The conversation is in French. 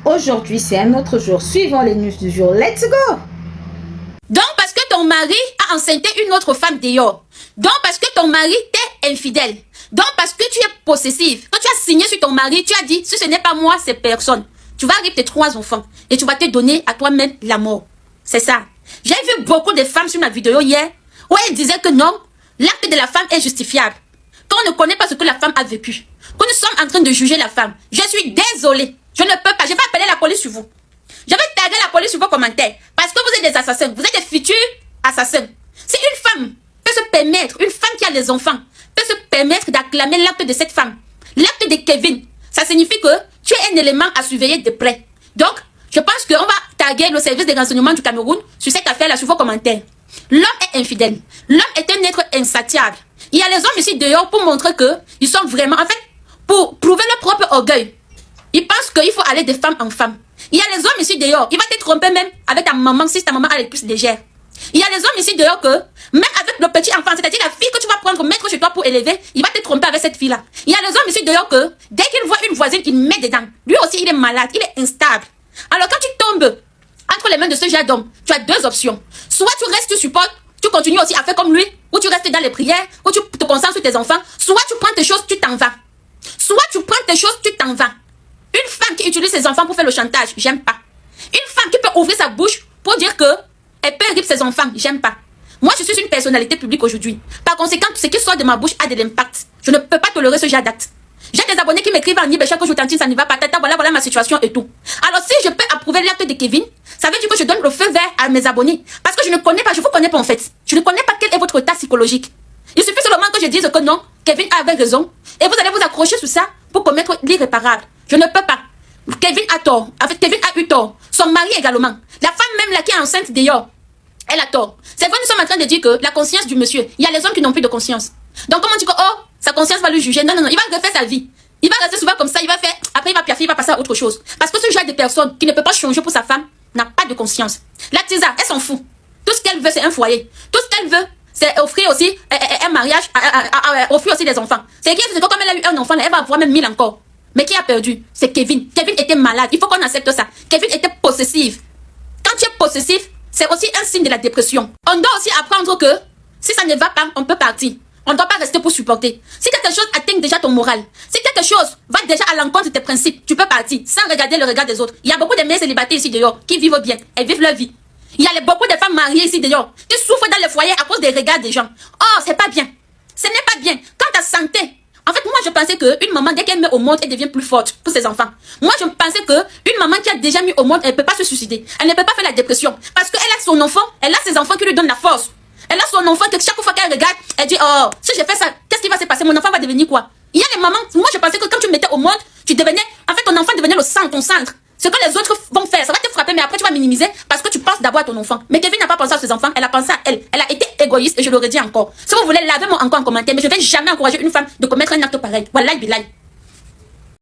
Aujourd'hui, c'est un autre jour. Suivons les news du jour. Let's go! Donc, parce que ton mari a enceinté une autre femme dehors. Donc, parce que ton mari t'est infidèle. Donc, parce que tu es possessive. Quand tu as signé sur ton mari, tu as dit, si ce n'est pas moi, c'est personne. Tu vas arriver tes 3 enfants et tu vas te donner à toi-même la mort. C'est ça. J'ai vu beaucoup de femmes sur ma vidéo hier où elles disaient que non, l'acte de la femme est justifiable. Qu'on ne connaît pas ce que la femme a vécu. Que nous sommes en train de juger la femme. Je suis désolée. Je ne peux pas. Je vais appeler la police sur vous. Je vais taguer la police sur vos commentaires. Parce que vous êtes des assassins. Vous êtes des futurs assassins. Si une femme peut se permettre, une femme qui a des enfants, peut se permettre d'acclamer l'acte de cette femme, l'acte de Kevin, ça signifie que tu es un élément à surveiller de près. Donc, je pense qu'on va taguer le service de renseignement du Cameroun sur cette affaire-là, sur vos commentaires. L'homme est infidèle. L'homme est un être insatiable. Il y a les hommes ici dehors pour montrer qu'ils sont vraiment, en fait, pour prouver leur propre orgueil. Ils pensent qu'il faut aller de femme en femme. Il y a les hommes ici dehors, il va te tromper même avec ta maman si ta maman a les plus légères. Il y a les hommes ici dehors que, même avec le petit enfant, c'est-à-dire la fille que tu vas prendre, mettre chez toi pour élever, il va te tromper avec cette fille-là. Il y a les hommes ici dehors que, dès qu'il voit une voisine, il met dedans. Lui aussi, il est malade, il est instable. Alors quand tu tombes entre les mains de ce genre d'homme, tu as 2 options. Soit tu restes, tu supportes, tu continues aussi à faire comme lui, ou tu restes dans les prières, ou tu te concentres sur tes enfants, soit tu prends tes choses, tu t'en vas. Soit tu prends tes choses, tu t'en vas. Une femme qui utilise ses enfants pour faire le chantage, j'aime pas. Une femme qui peut ouvrir sa bouche pour dire que elle peut rire ses enfants, j'aime pas. Moi, je suis une personnalité publique aujourd'hui. Par conséquent, ce qui sort de ma bouche a de l'impact. Je ne peux pas tolérer ce genre d'acte. J'ai des abonnés qui m'écrivent en disant que je tantine, ça ne va pas, tata, voilà ma situation et tout. Alors, si je peux approuver l'acte de Kevin, ça veut dire que je donne le feu vert à mes abonnés. Parce que je ne connais pas, je vous connais pas en fait. Je ne connais pas quel est votre état psychologique. Il suffit seulement que je dise que non, Kevin avait raison. Et vous allez vous accrocher sur ça pour commettre l'irréparable. Je ne peux pas. Kevin a tort. En fait, Kevin a eu tort. Son mari également. La femme même là qui est enceinte d'ailleurs, elle a tort. C'est vrai, nous sommes en train de dire que la conscience du monsieur, il y a les hommes qui n'ont plus de conscience. Donc comment tu dis que oh, sa conscience va lui juger? Non, non, non, il va refaire sa vie. Il va rester souvent comme ça, il va faire, après il va piaffer, il va passer à autre chose. Parce que ce genre de personne qui ne peut pas changer pour sa femme n'a pas de conscience. La Tisa, elle s'en fout. Tout ce qu'elle veut, c'est un foyer. Tout ce qu'elle veut, c'est offrir aussi un mariage, offrir aussi des enfants. C'est que comme elle a eu un enfant, elle va avoir même 1000 encore. Mais qui a perdu? C'est Kevin. Kevin était malade. Il faut qu'on accepte ça. Kevin était possessif. Quand tu es possessif, c'est aussi un signe de la dépression. On doit aussi apprendre que si ça ne va pas, on peut partir. On ne doit pas rester pour supporter. Si quelque chose atteint déjà ton moral, si quelque chose va déjà à l'encontre de tes principes, tu peux partir sans regarder le regard des autres. Il y a beaucoup de mères célibataires ici dehors qui vivent bien. Elles vivent leur vie. Il y a beaucoup de femmes mariées ici dehors qui souffrent dans le foyer à cause des regards des gens. Oh, c'est pas bien. Ce n'est pas bien. Quand ta santé... En fait, moi, je pensais qu'une maman, dès qu'elle met au monde, elle devient plus forte pour ses enfants. Moi, je pensais qu'une maman qui a déjà mis au monde, elle ne peut pas se suicider. Elle ne peut pas faire la dépression. Parce qu'elle a son enfant, elle a ses enfants qui lui donnent la force. Elle a son enfant que chaque fois qu'elle regarde, elle dit, oh, si je fais ça, qu'est-ce qui va se passer? Mon enfant va devenir quoi? Il y a des mamans, moi, je pensais que quand tu me mettais au monde, tu devenais, en fait, ton enfant devenait le centre, ton centre. Ce que les autres vont faire, ça va te frapper, mais après, tu vas minimiser parce que tu penses d'abord à ton enfant. Mais Kevin n'a pas pensé à ses enfants, elle a pensé à elle. Elle a été égoïste et je l'aurais dit encore. Si vous voulez, lavez-moi encore en commentaire, mais je ne vais jamais encourager une femme de commettre un acte pareil. Wallahi billahi.